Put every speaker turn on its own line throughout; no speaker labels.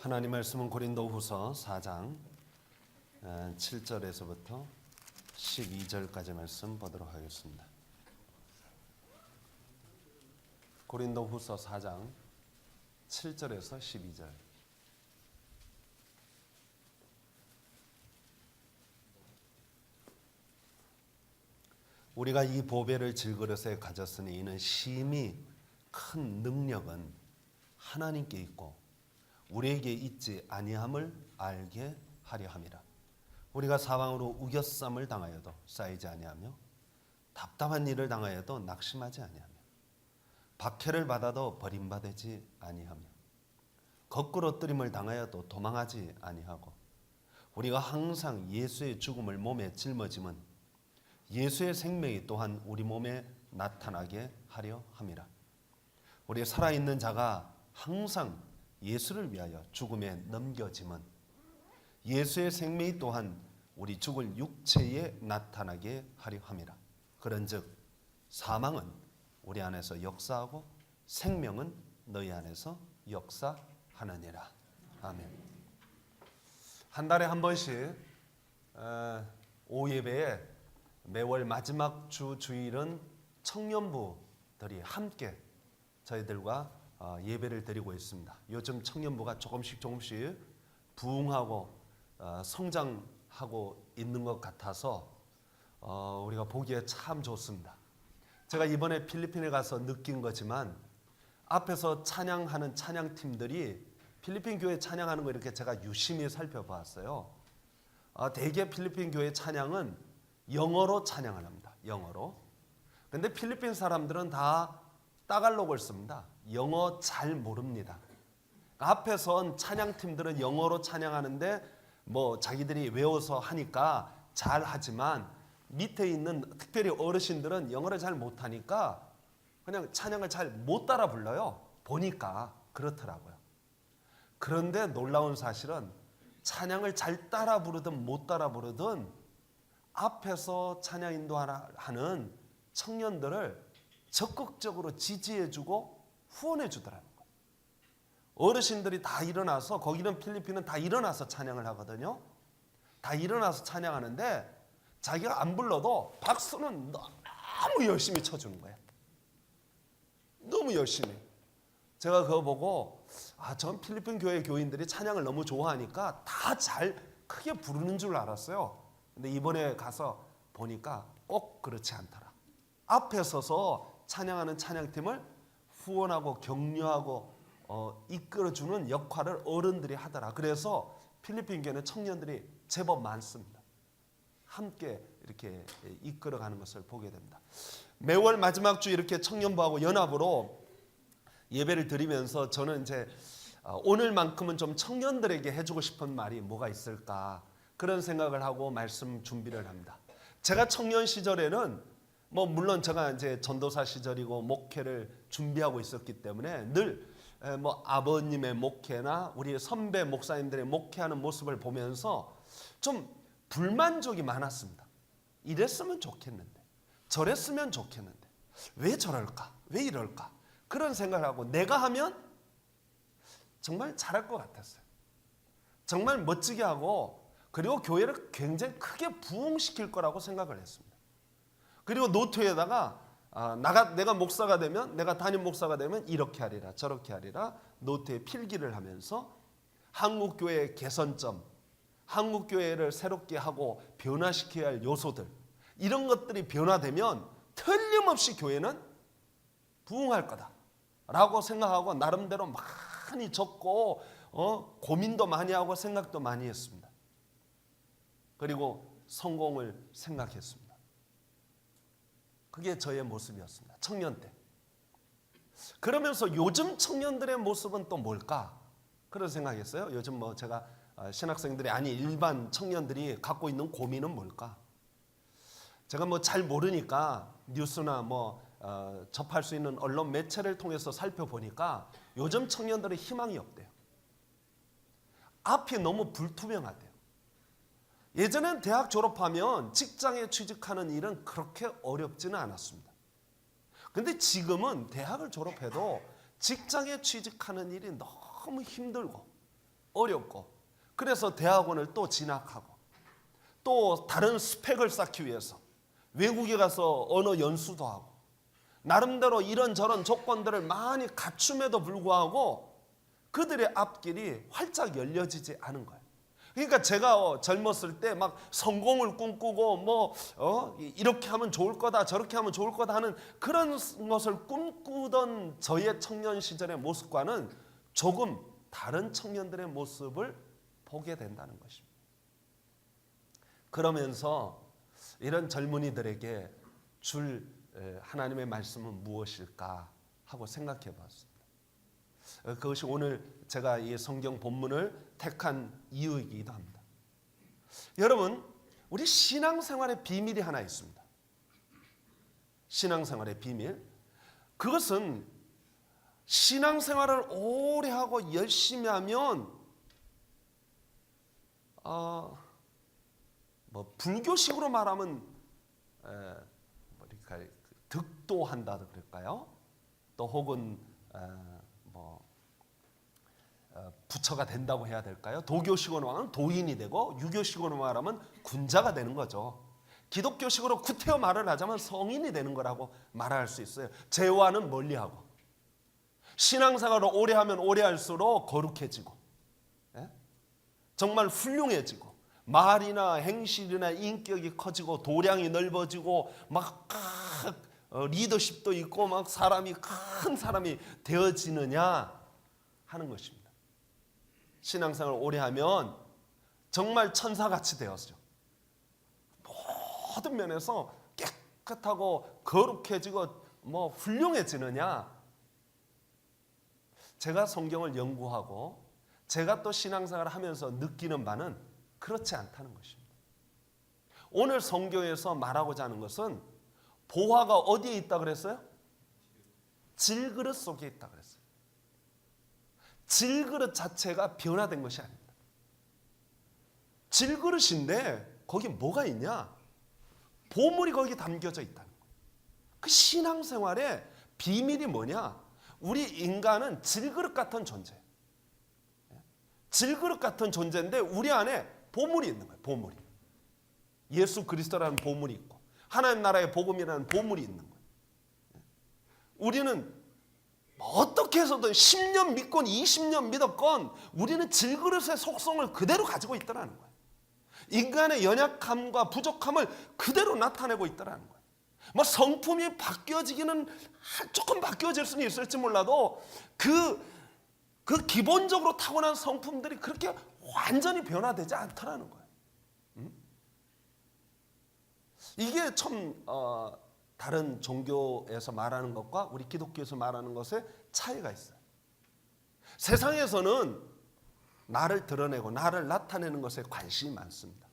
하나님 말씀은 고린도후서 4장 7절에서부터 12절까지 말씀 보도록 하겠습니다. 고린도후서 4장 7절에서 12절. 우리가 이 보배를 질그릇에 가졌으니 이는 심히 큰 능력은 하나님께 있고 우리에게 있지 아니함을 알게 하려 함이라. 우리가 사방으로 우겨쌈을 당하여도 쌓이지 아니하며 답답한 일을 당하여도 낙심하지 아니하며 박해를 받아도 버림받지 아니하며 거꾸로 뜨림을 당하여도 도망하지 아니하고 우리가 항상 예수의 죽음을 몸에 짊어짐은 예수의 생명이 또한 우리 몸에 나타나게 하려 함이라. 우리 살아있는 자가 항상 예수를 위하여 죽음에 넘겨짐은 예수의 생명이 또한 우리 죽을 육체에 나타나게 하려 함이라. 그런즉 사망은 우리 안에서 역사하고 생명은 너희 안에서 역사하느니라. 아멘. 한 달에 한 번씩 오후 예배에 매월 마지막 주 주일은 청년부들이 함께 저희들과 예배를 드리고 있습니다. 요즘 청년부가 조금씩 부흥하고 성장하고 있는 것 같아서 우리가 보기에 참 좋습니다. 제가 이번에 필리핀에 가서 느낀 거지만 앞에서 찬양하는 찬양팀들이 필리핀 교회 찬양하는 거 이렇게 제가 유심히 살펴봤어요. 대개 필리핀 교회 찬양은 영어로 찬양을 합니다. 영어로. 근데 필리핀 사람들은 다 따갈록을 씁니다. 영어 잘 모릅니다. 앞에선 찬양팀들은 영어로 찬양하는데 뭐 자기들이 외워서 하니까 잘 하지만 밑에 있는 특별히 어르신들은 영어를 잘 못하니까 그냥 찬양을 잘 못 따라 불러요. 보니까 그렇더라고요. 그런데 놀라운 사실은 찬양을 잘 따라 부르든 못 따라 부르든 앞에서 찬양 인도하는 청년들을 적극적으로 지지해주고 후원해주더라는 거예요. 어르신들이 다 일어나서, 거기는 필리핀은 다 일어나서 찬양을 하거든요. 다 일어나서 찬양하는데 자기가 안 불러도 박수는 너무 열심히 쳐주는 거예요. 너무 열심히. 제가 그거 보고 전 필리핀 교회 교인들이 찬양을 너무 좋아하니까 다 잘 크게 부르는 줄 알았어요. 근데 이번에 가서 보니까 꼭 그렇지 않더라. 앞에 서서 찬양하는 찬양팀을 후원하고 격려하고 이끌어주는 역할을 어른들이 하더라. 그래서 필리핀 교회는 청년들이 제법 많습니다. 함께 이렇게 이끌어가는 것을 보게 됩니다. 매월 마지막 주 이렇게 청년부하고 연합으로 예배를 드리면서 저는 이제 오늘만큼은 좀 청년들에게 해주고 싶은 말이 뭐가 있을까 그런 생각을 하고 말씀 준비를 합니다. 제가 청년 시절에는 물론 제가 이제 전도사 시절이고 목회를 준비하고 있었기 때문에 늘 아버님의 목회나 우리 선배 목사님들의 목회하는 모습을 보면서 좀 불만족이 많았습니다. 이랬으면 좋겠는데, 저랬으면 좋겠는데, 왜 저럴까? 왜 이럴까? 그런 생각을 하고 내가 하면 정말 잘할 것 같았어요. 정말 멋지게 하고 그리고 교회를 굉장히 크게 부흥시킬 거라고 생각을 했습니다. 그리고 노트에다가 내가 목사가 되면, 내가 담임 목사가 되면 이렇게 하리라 저렇게 하리라 노트에 필기를 하면서 한국교회의 개선점, 한국교회를 새롭게 하고 변화시켜야 할 요소들, 이런 것들이 변화되면 틀림없이 교회는 부흥할 거다라고 생각하고 나름대로 많이 적고 고민도 많이 하고 생각도 많이 했습니다. 그리고 성공을 생각했습니다. 그게 저의 모습이었습니다. 청년 때. 그러면서 요즘 청년들의 모습은 또 뭘까? 그런 생각했어요. 요즘 제가 신학생들이 아니 일반 청년들이 갖고 있는 고민은 뭘까? 제가 잘 모르니까 뉴스나 접할 수 있는 언론 매체를 통해서 살펴보니까 요즘 청년들은 희망이 없대요. 앞이 너무 불투명하대요. 예전엔 대학 졸업하면 직장에 취직하는 일은 그렇게 어렵지는 않았습니다. 그런데 지금은 대학을 졸업해도 직장에 취직하는 일이 너무 힘들고 어렵고, 그래서 대학원을 또 진학하고 또 다른 스펙을 쌓기 위해서 외국에 가서 언어 연수도 하고 나름대로 이런저런 조건들을 많이 갖춤에도 불구하고 그들의 앞길이 활짝 열려지지 않은 거예요. 그러니까 제가 젊었을 때 막 성공을 꿈꾸고 이렇게 하면 좋을 거다 저렇게 하면 좋을 거다 하는 그런 것을 꿈꾸던 저의 청년 시절의 모습과는 조금 다른 청년들의 모습을 보게 된다는 것입니다. 그러면서 이런 젊은이들에게 줄 하나님의 말씀은 무엇일까 하고 생각해 봤습니다. 그것이 오늘 제가 이 성경 본문을 택한 이유이기도 합니다. 여러분, 우리 신앙생활의 비밀이 하나 있습니다. 신앙생활의 비밀. 그것은 신앙생활을 오래 하고 열심히 하면 불교식으로 말하면 득도한다 그럴까요? 또 혹은 부처가 된다고 해야 될까요? 도교식으로 말하면 도인이 되고, 유교식으로 말하면 군자가 되는 거죠. 기독교식으로 구태여 말을 하자면 성인이 되는 거라고 말할 수 있어요. 죄와는 멀리하고, 신앙생활을 오래 하면 오래 할수록 거룩해지고, 정말 훌륭해지고, 말이나 행실이나 인격이 커지고 도량이 넓어지고 막 리더십도 있고 막 큰 사람이 되어지느냐 하는 것입니다. 신앙생활을 오래 하면 정말 천사같이 되었죠. 모든 면에서 깨끗하고 거룩해지고 훌륭해지느냐? 제가 성경을 연구하고 제가 또 신앙생활을 하면서 느끼는 바는 그렇지 않다는 것입니다. 오늘 성경에서 말하고자 하는 것은 보화가 어디에 있다 그랬어요? 질그릇 속에 있다 그랬어요. 질그릇 자체가 변화된 것이 아닙니다. 질그릇인데 거기 뭐가 있냐? 보물이 거기 담겨져 있다는 거예요. 그 신앙생활의 비밀이 뭐냐? 우리 인간은 질그릇 같은 존재예요. 질그릇 같은 존재인데 우리 안에 보물이 있는 거예요. 보물이. 예수 그리스도라는 보물이 있고 하나님 나라의 복음이라는 보물이 있는 거예요. 우리는 어떻게 해서든 10년 믿건 20년 믿었건 우리는 질그릇의 속성을 그대로 가지고 있더라는 거예요. 인간의 연약함과 부족함을 그대로 나타내고 있더라는 거예요. 성품이 바뀌어지기는 조금 바뀌어질 수는 있을지 몰라도 그 기본적으로 타고난 성품들이 그렇게 완전히 변화되지 않더라는 거예요. 이게 참 다른 종교에서 말하는 것과 우리 기독교에서 말하는 것에 차이가 있어요. 세상에서는 나를 드러내고 나를 나타내는 것에 관심이 많습니다.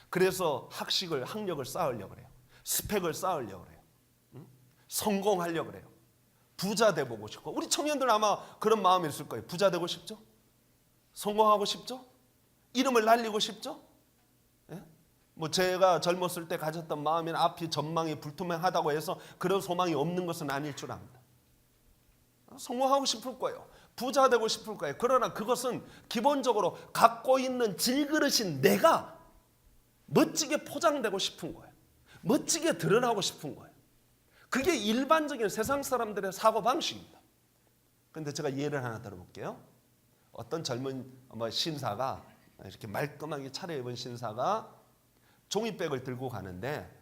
그래서 학력을 쌓으려고 그래요. 스펙을 쌓으려고 그래요. 성공하려고 그래요. 부자 되고 싶고, 우리 청년들 아마 그런 마음이 있을 거예요. 부자 되고 싶죠? 성공하고 싶죠? 이름을 날리고 싶죠? 제가 젊었을 때 가졌던 마음이나 앞이 전망이 불투명하다고 해서 그런 소망이 없는 것은 아닐 줄 압니다. 성공하고 싶을 거예요. 부자 되고 싶을 거예요. 그러나 그것은 기본적으로 갖고 있는 질그릇인 내가 멋지게 포장되고 싶은 거예요. 멋지게 드러나고 싶은 거예요. 그게 일반적인 세상 사람들의 사고방식입니다. 그런데 제가 예를 하나 들어볼게요. 어떤 젊은 신사가, 이렇게 말끔하게 차려입은 신사가 종이백을 들고 가는데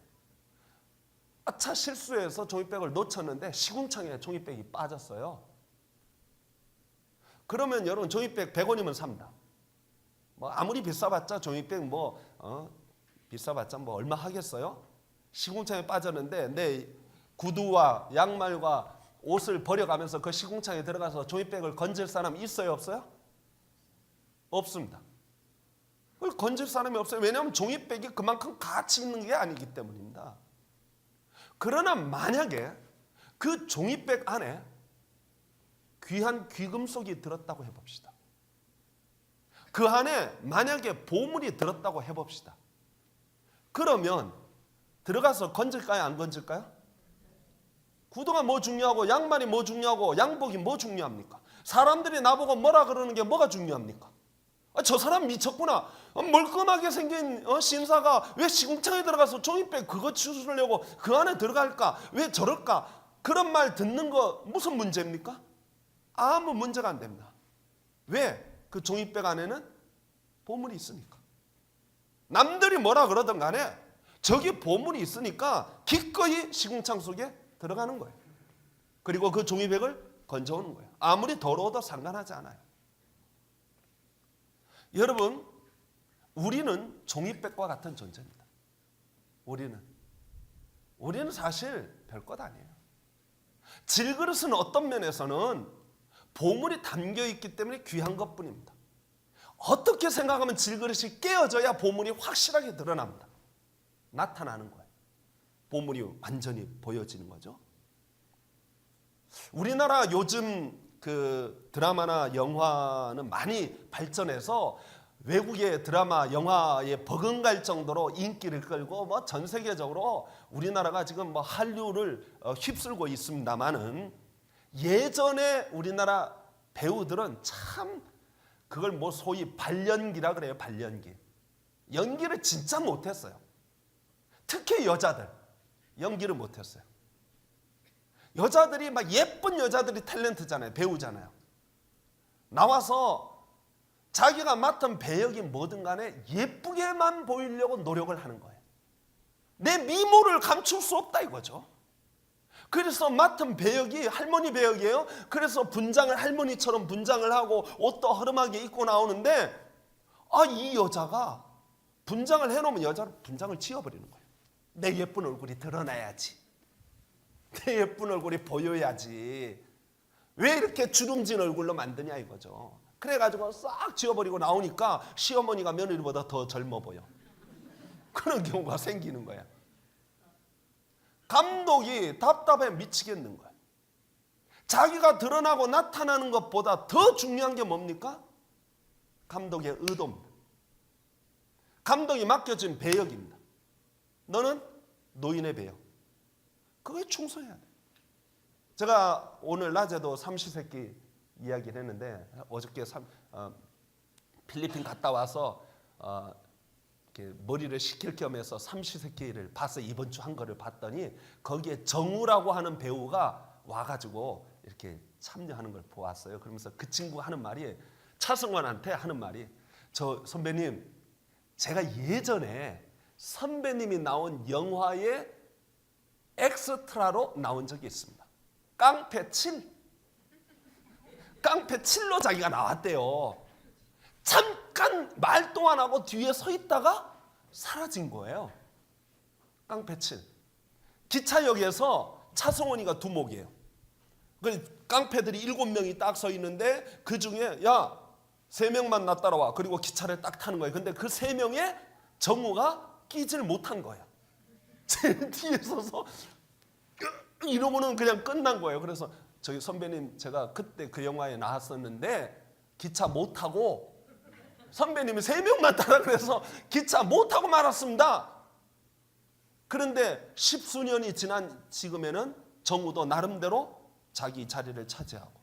아차 실수해서 종이백을 놓쳤는데 시궁창에 종이백이 빠졌어요. 그러면 여러분 종이백 100원이면 삽니다. 아무리 비싸봤자 종이백 비싸봤자 얼마 하겠어요? 시궁창에 빠졌는데 내 구두와 양말과 옷을 버려가면서 그 시궁창에 들어가서 종이백을 건질 사람 있어요, 없어요? 없습니다. 그걸 건질 사람이 없어요. 왜냐하면 종이백이 그만큼 가치 있는 게 아니기 때문입니다. 그러나 만약에 그 종이백 안에 귀한 귀금속이 들었다고 해봅시다. 그 안에 만약에 보물이 들었다고 해봅시다. 그러면 들어가서 건질까요, 안 건질까요? 구두가 뭐 중요하고 양말이 뭐 중요하고 양복이 뭐 중요합니까? 사람들이 나보고 뭐라 그러는 게 뭐가 중요합니까? 저 사람 미쳤구나. 멀끔하게 생긴 신사가 왜 시궁창에 들어가서 종이백 그거 주우려고 그 안에 들어갈까? 왜 저럴까? 그런 말 듣는 거 무슨 문제입니까? 아무 문제가 안 됩니다. 왜? 그 종이백 안에는 보물이 있으니까. 남들이 뭐라 그러든 간에 저기 보물이 있으니까 기꺼이 시궁창 속에 들어가는 거예요. 그리고 그 종이백을 건져오는 거예요. 아무리 더러워도 상관하지 않아요. 여러분, 우리는 종이백과 같은 존재입니다. 우리는 사실 별것 아니에요. 질그릇은 어떤 면에서는 보물이 담겨있기 때문에 귀한 것뿐입니다. 어떻게 생각하면 질그릇이 깨어져야 보물이 확실하게 드러납니다. 나타나는 거예요. 보물이 완전히 보여지는 거죠. 우리나라 요즘 그 드라마나 영화는 많이 발전해서 외국의 드라마, 영화에 버금갈 정도로 인기를 끌고 뭐 전 세계적으로 우리나라가 지금 뭐 한류를 휩쓸고 있습니다만은 예전에 우리나라 배우들은 참 그걸 뭐 소위 발연기라 그래요. 발연기. 연기를 진짜 못했어요. 특히 여자들 연기를 못했어요. 여자들이 막 예쁜 여자들이 탤런트잖아요. 배우잖아요. 나와서 자기가 맡은 배역이 뭐든 간에 예쁘게만 보이려고 노력을 하는 거예요. 내 미모를 감출 수 없다 이거죠. 그래서 맡은 배역이 할머니 배역이에요. 그래서 분장을 할머니처럼 분장을 하고 옷도 허름하게 입고 나오는데 이 여자가 분장을 해놓으면 여자는 분장을 지워버리는 거예요. 내 예쁜 얼굴이 드러나야지. 내 예쁜 얼굴이 보여야지. 왜 이렇게 주름진 얼굴로 만드냐 이거죠. 그래가지고 싹 지워버리고 나오니까 시어머니가 며느리보다 더 젊어 보여. 그런 경우가 생기는 거야. 감독이 답답해 미치겠는 거야. 자기가 드러나고 나타나는 것보다 더 중요한 게 뭡니까? 감독의 의도입니다. 감독이 맡겨진 배역입니다. 너는 노인의 배역. 그거에 충성해야 돼. 제가 오늘 낮에도 삼시세끼 이야기를 했는데 어저께 필리핀 갔다 와서 머리를 식힐 겸해서 삼시세끼를 봐서 이번 주 한 거를 봤더니 거기에 정우라고 하는 배우가 와가지고 이렇게 참여하는 걸 보았어요. 그러면서 그 친구가 하는 말이 차승원한테 하는 말이 저 선배님 제가 예전에 선배님이 나온 영화에 엑스트라로 나온 적이 있습니다. 깡패 7로 자기가 나왔대요. 잠깐 말도 안 하고 뒤에 서 있다가 사라진 거예요. 깡패 7. 기차역에서 차승원이가 두목이에요. 깡패들이 7명이 딱 서 있는데 그 중에 야 3명만 나 따라와. 그리고 기차를 딱 타는 거예요. 근데 그 3명에 정우가 끼질 못한 거예요. 제일 뒤에 서서 이러고는 그냥 끝난 거예요. 그래서 저기 선배님 제가 그때 그 영화에 나왔었는데 기차 못 타고 선배님이 3명만 따라 그래서 기차 못 타고 말았습니다. 그런데 10수년이 지난 지금에는 정우도 나름대로 자기 자리를 차지하고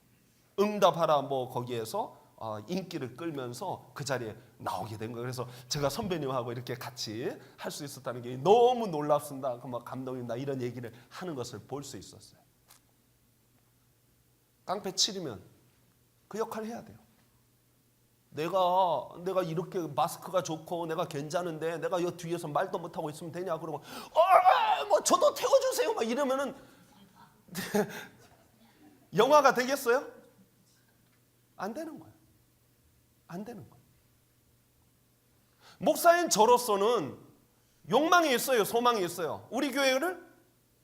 응답하라 뭐 거기에서 인기를 끌면서 그 자리에 나오게 된 거예요. 그래서 제가 선배님하고 이렇게 같이 할 수 있었다는 게 너무 놀랍습니다. 감독님 이런 얘기를 하는 것을 볼 수 있었어요. 깡패 7이면 그 역할을 해야 돼요. 내가 이렇게 마스크가 좋고 내가 괜찮은데 내가 이 뒤에서 말도 못하고 있으면 되냐 그러고 뭐 저도 태워주세요 막 이러면은 영화가 되겠어요? 안 되는 거예요. 안 되는 거예요. 목사인 저로서는 욕망이 있어요. 소망이 있어요. 우리 교회를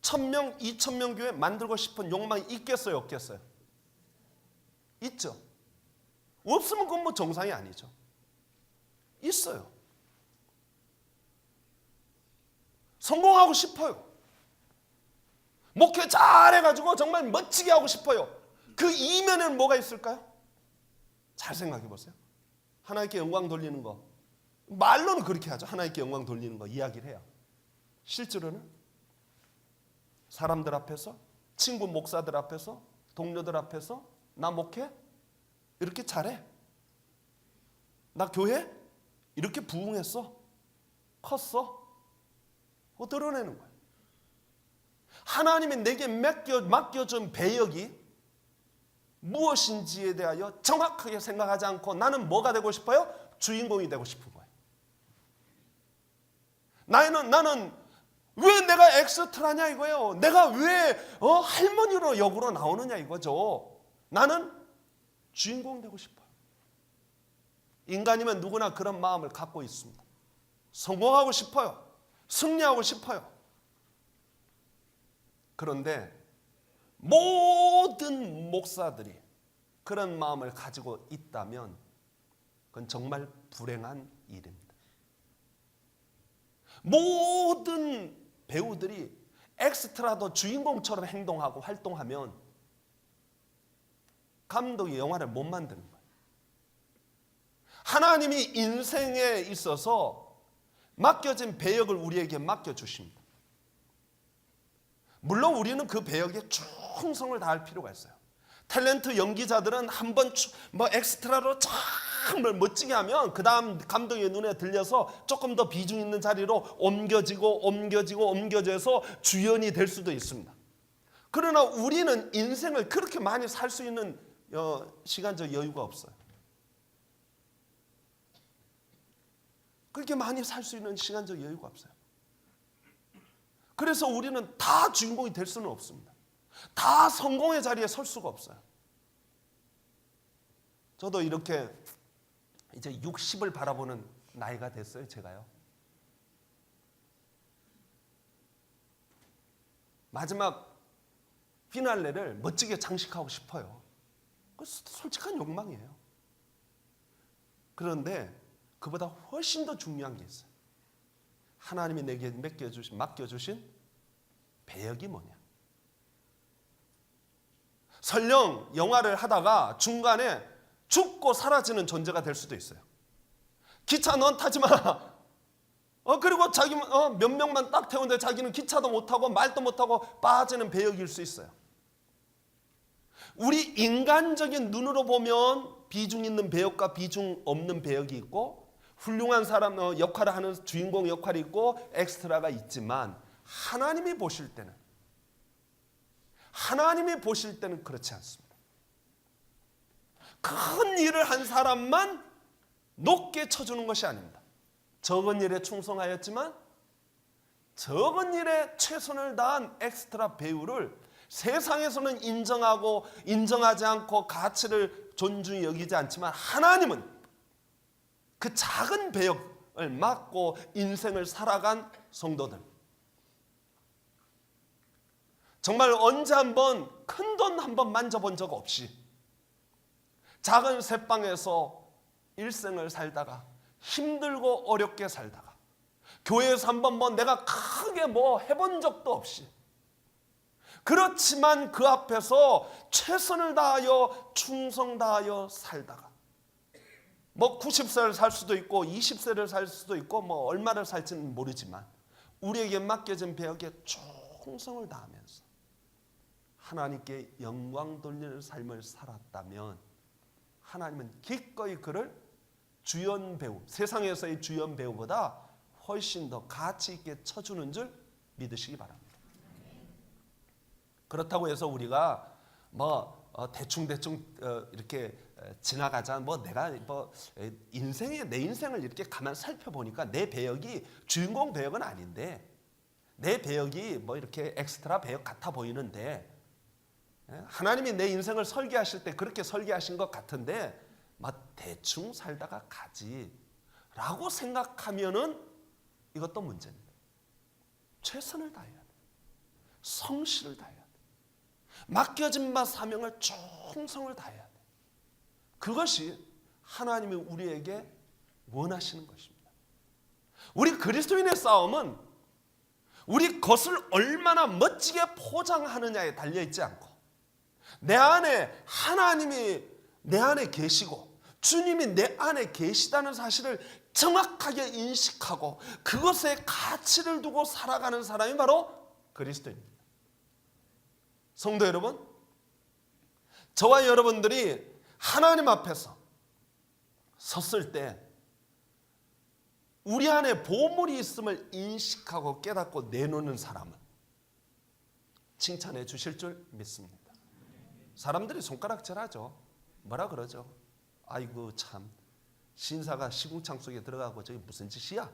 1000명, 2000명 교회 만들고 싶은 욕망이 있겠어요? 없겠어요? 있죠. 없으면 그건 뭐 정상이 아니죠. 있어요. 성공하고 싶어요. 목회 잘해가지고 정말 멋지게 하고 싶어요. 그 이면에는 뭐가 있을까요? 잘 생각해 보세요. 하나님께 영광 돌리는 거. 말로는 그렇게 하죠. 하나님께 영광 돌리는 거 이야기를 해요. 실제로는 사람들 앞에서, 친구 목사들 앞에서, 동료들 앞에서 나 목회 이렇게 잘해. 나 교회 이렇게 부흥했어? 컸어? 그거 드러내는 거예요. 하나님이 내게 맡겨준 배역이 무엇인지에 대하여 정확하게 생각하지 않고 나는 뭐가 되고 싶어요? 주인공이 되고 싶은 거예요. 나는 왜 내가 엑스트라냐 이거예요. 내가 왜 할머니로 역으로 나오느냐 이거죠. 나는 주인공 되고 싶어요. 인간이면 누구나 그런 마음을 갖고 있습니다. 성공하고 싶어요. 승리하고 싶어요. 그런데 모든 목사들이 그런 마음을 가지고 있다면 그건 정말 불행한 일입니다. 모든 배우들이 엑스트라도 주인공처럼 행동하고 활동하면 감독이 영화를 못 만드는 거예요. 하나님이 인생에 있어서 맡겨진 배역을 우리에게 맡겨주십니다. 물론 우리는 그 배역에 충성을 다할 필요가 있어요. 탤런트 연기자들은 한번 엑스트라로 정말 멋지게 하면 그 다음 감독의 눈에 들려서 조금 더 비중 있는 자리로 옮겨져서 주연이 될 수도 있습니다. 그러나 우리는 인생을 그렇게 많이 살 수 있는 시간적 여유가 없어요. 그렇게 많이 살 수 있는 시간적 여유가 없어요. 그래서 우리는 다 주인공이 될 수는 없습니다. 다 성공의 자리에 설 수가 없어요. 저도 이렇게 이제 60을 바라보는 나이가 됐어요, 제가요. 마지막 피날레를 멋지게 장식하고 싶어요. 그 솔직한 욕망이에요. 그런데 그보다 훨씬 더 중요한 게 있어요. 하나님이 내게 맡겨주신 배역이 뭐냐. 설령 영화를 하다가 중간에 죽고 사라지는 존재가 될 수도 있어요. 기차 넌 타지 마. 그리고 자기 몇 명만 딱 태우는데 자기는 기차도 못 타고 말도 못 하고 빠지는 배역일 수 있어요. 우리 인간적인 눈으로 보면 비중 있는 배역과 비중 없는 배역이 있고 훌륭한 사람 역할을 하는 주인공 역할이 있고 엑스트라가 있지만 하나님이 보실 때는 그렇지 않습니다. 큰 일을 한 사람만 높게 쳐주는 것이 아닙니다. 적은 일에 충성하였지만 적은 일에 최선을 다한 엑스트라 배우를 세상에서는 인정하지 않고 가치를 존중히 여기지 않지만 하나님은 그 작은 배역을 맡고 인생을 살아간 성도들, 정말 언제 한번 큰 돈 한번 만져본 적 없이 작은 새방에서 일생을 살다가 힘들고 어렵게 살다가 교회에서 한번 내가 크게 해본 적도 없이 그렇지만 그 앞에서 최선을 다하여 충성 다하여 살다가 90세를 살 수도 있고 20세를 살 수도 있고 얼마를 살지는 모르지만 우리에게 맡겨진 배역에 충성을 다하면서 하나님께 영광 돌리는 삶을 살았다면 하나님은 기꺼이 그를 주연 배우, 세상에서의 주연 배우보다 훨씬 더 가치 있게 쳐주는 줄 믿으시기 바랍니다. 그렇다고 해서 우리가 대충 이렇게 지나가자 내가 내 인생을 이렇게 가만 살펴보니까 내 배역이 주인공 배역은 아닌데 내 배역이 이렇게 엑스트라 배역 같아 보이는데 하나님이 내 인생을 설계하실 때 그렇게 설계하신 것 같은데 대충 살다가 가지 라고 생각하면은 이것도 문제입니다. 최선을 다해야 돼. 성실을 다해야 돼. 맡겨진 바 사명을 충성을 다해야 돼. 그것이 하나님이 우리에게 원하시는 것입니다. 우리 그리스도인의 싸움은 우리 것을 얼마나 멋지게 포장하느냐에 달려있지 않고 내 안에 하나님이 내 안에 계시고 주님이 내 안에 계시다는 사실을 정확하게 인식하고 그것에 가치를 두고 살아가는 사람이 바로 그리스도입니다. 성도 여러분, 저와 여러분들이 하나님 앞에서 섰을 때 우리 안에 보물이 있음을 인식하고 깨닫고 내놓는 사람은 칭찬해 주실 줄 믿습니다. 사람들이 손가락질하죠. 뭐라 그러죠? 아이고 참, 신사가 시궁창 속에 들어가고 저게 무슨 짓이야?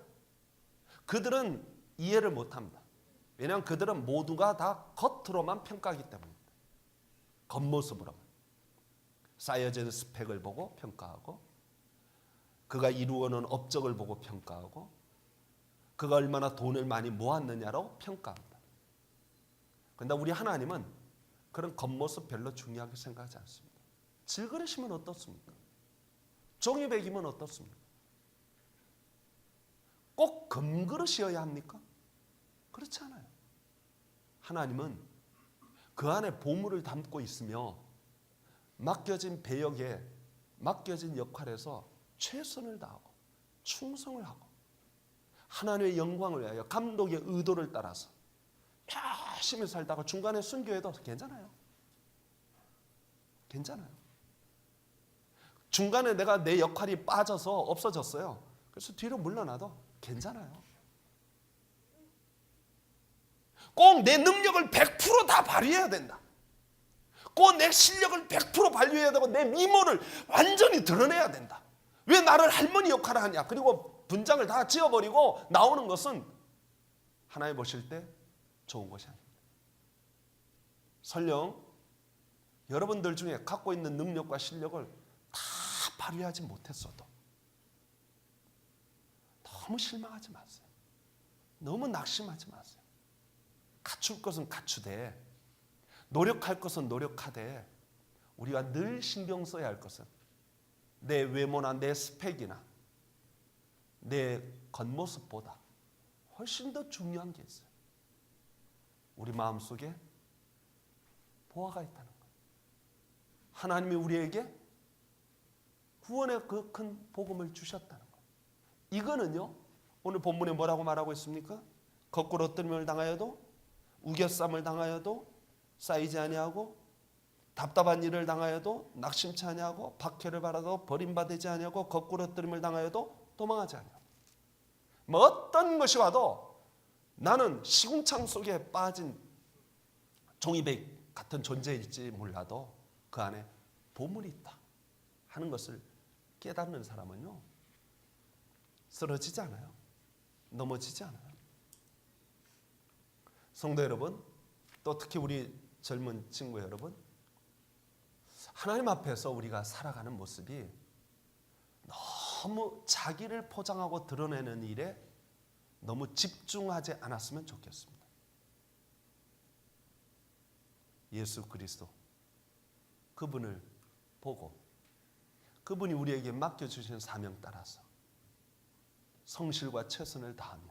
그들은 이해를 못합니다. 왜냐하면 그들은 모두가 다 겉으로만 평가하기 때문입니다. 겉모습으로만. 쌓여진 스펙을 보고 평가하고, 그가 이루어놓은 업적을 보고 평가하고, 그가 얼마나 돈을 많이 모았느냐로 평가합니다. 그런데 우리 하나님은 그런 겉모습 별로 중요하게 생각하지 않습니다. 질그릇이면 어떻습니까? 종이배기면 어떻습니까? 꼭 금그릇이어야 합니까? 그렇지 않아요. 하나님은 그 안에 보물을 담고 있으며 맡겨진 배역에, 맡겨진 역할에서 최선을 다하고 충성을 하고 하나님의 영광을 위하여 감독의 의도를 따라서 열심히 살다가 중간에 순교해도 괜찮아요. 괜찮아요. 중간에 내가 내 역할이 빠져서 없어졌어요. 그래서 뒤로 물러나도 괜찮아요. 꼭 내 능력을 100% 발휘해야 된다. 꼭 내 실력을 100% 발휘해야 되고 내 미모를 완전히 드러내야 된다. 왜 나를 할머니 역할을 하냐? 그리고 분장을 다 지어버리고 나오는 것은 하나님 보실 때 좋은 것이 아닙니다. 설령 여러분들 중에 갖고 있는 능력과 실력을 다 발휘하지 못했어도 너무 실망하지 마세요. 너무 낙심하지 마세요. 갖출 것은 갖추되, 노력할 것은 노력하되, 우리가 늘 신경 써야 할 것은 내 외모나 내 스펙이나 내 겉모습보다 훨씬 더 중요한 게 있어요. 우리 마음속에 보화가 있다는 것. 하나님이 우리에게 구원의 그 큰 복음을 주셨다는 것. 이거는요, 오늘 본문에 뭐라고 말하고 있습니까? 거꾸로 뜸을 당하여도, 우겨쌈을 당하여도 쌓이지 아니하고, 답답한 일을 당하여도 낙심치 아니하고, 박해를 받아도 버림받지 아니하고, 거꾸로 뜸을 당하여도 도망하지 아니하고. 뭐 어떤 것이 와도 나는 시궁창 속에 빠진 종이백 같은 존재일지 몰라도 그 안에 보물이 있다 하는 것을 깨닫는 사람은요, 쓰러지지 않아요. 넘어지지 않아요. 성도 여러분, 또 특히 우리 젊은 친구 여러분, 하나님 앞에서 우리가 살아가는 모습이 너무 자기를 포장하고 드러내는 일에 너무 집중하지 않았으면 좋겠습니다. 예수 그리스도, 그분을 보고 그분이 우리에게 맡겨주신 사명 따라서 성실과 최선을 다하며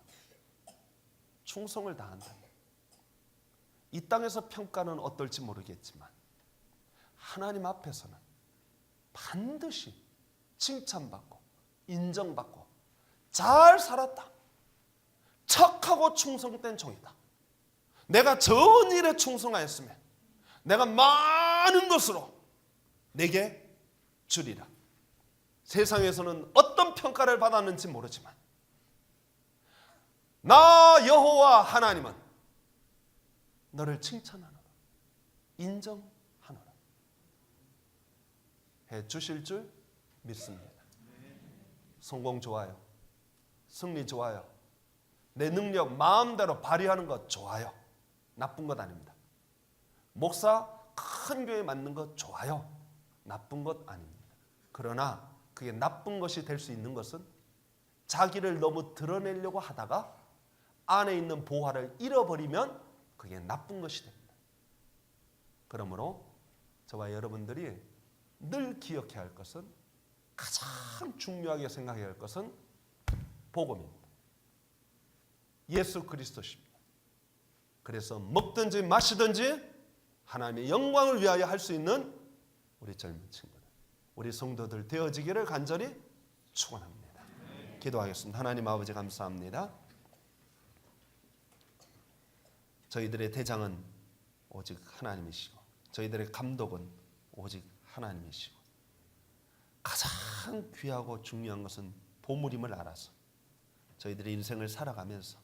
충성을 다한다면 이 땅에서 평가는 어떨지 모르겠지만 하나님 앞에서는 반드시 칭찬받고 인정받고 잘 살았다, 착하고 충성된 종이다, 내가 전 일에 충성하였으면 내가 많은 것으로 내게 주리라. 세상에서는 어떤 평가를 받았는지 모르지만 나 여호와 하나님은 너를 칭찬하노라, 인정하노라 해 주실 줄 믿습니다. 성공 좋아요. 승리 좋아요. 내 능력 마음대로 발휘하는 것 좋아요. 나쁜 것 아닙니다. 목사 큰 교회 맡는 것 좋아요. 나쁜 것 아닙니다. 그러나 그게 나쁜 것이 될 수 있는 것은 자기를 너무 드러내려고 하다가 안에 있는 보화를 잃어버리면 그게 나쁜 것이 됩니다. 그러므로 저와 여러분들이 늘 기억해야 할 것은, 가장 중요하게 생각해야 할 것은 복음입니다. 예수 그리스도십니다. 그래서 먹든지 마시든지 하나님의 영광을 위하여 할 수 있는 우리 젊은 친구들, 우리 성도들 되어지기를 간절히 축원합니다. 기도하겠습니다. 하나님 아버지 감사합니다. 저희들의 대장은 오직 하나님이시고 저희들의 감독은 오직 하나님이시고 가장 귀하고 중요한 것은 보물임을 알아서 저희들의 인생을 살아가면서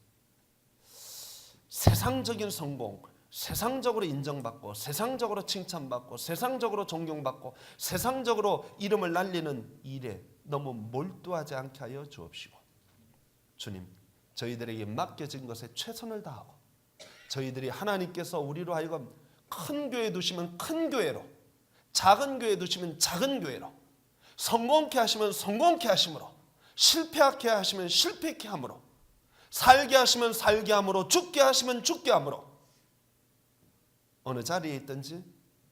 세상적인 성공, 세상적으로 인정받고 세상적으로 칭찬받고 세상적으로 존경받고 세상적으로 이름을 날리는 일에 너무 몰두하지 않게 하여 주옵시고, 주님, 저희들에게 맡겨진 것에 최선을 다하고 저희들이 하나님께서 우리로 하여금 큰 교회 두시면 큰 교회로, 작은 교회 두시면 작은 교회로, 성공케 하시면 성공케 하심으로, 실패하게 하시면 실패케 함으로, 살게 하시면 살게 함으로, 죽게 하시면 죽게 함으로, 어느 자리에 있든지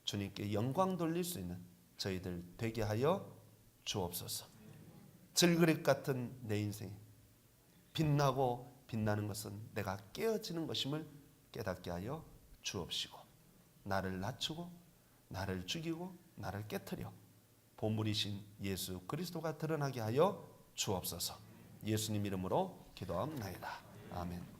주님께 영광 돌릴 수 있는 저희들 되게 하여 주옵소서. 질그릇 같은 내 인생에 빛나고 빛나는 것은 내가 깨어지는 것임을 깨닫게 하여 주옵시고, 나를 낮추고 나를 죽이고 나를 깨트려 보물이신 예수 그리스도가 드러나게 하여 주옵소서. 예수님 이름으로 기도합나이다. 아멘.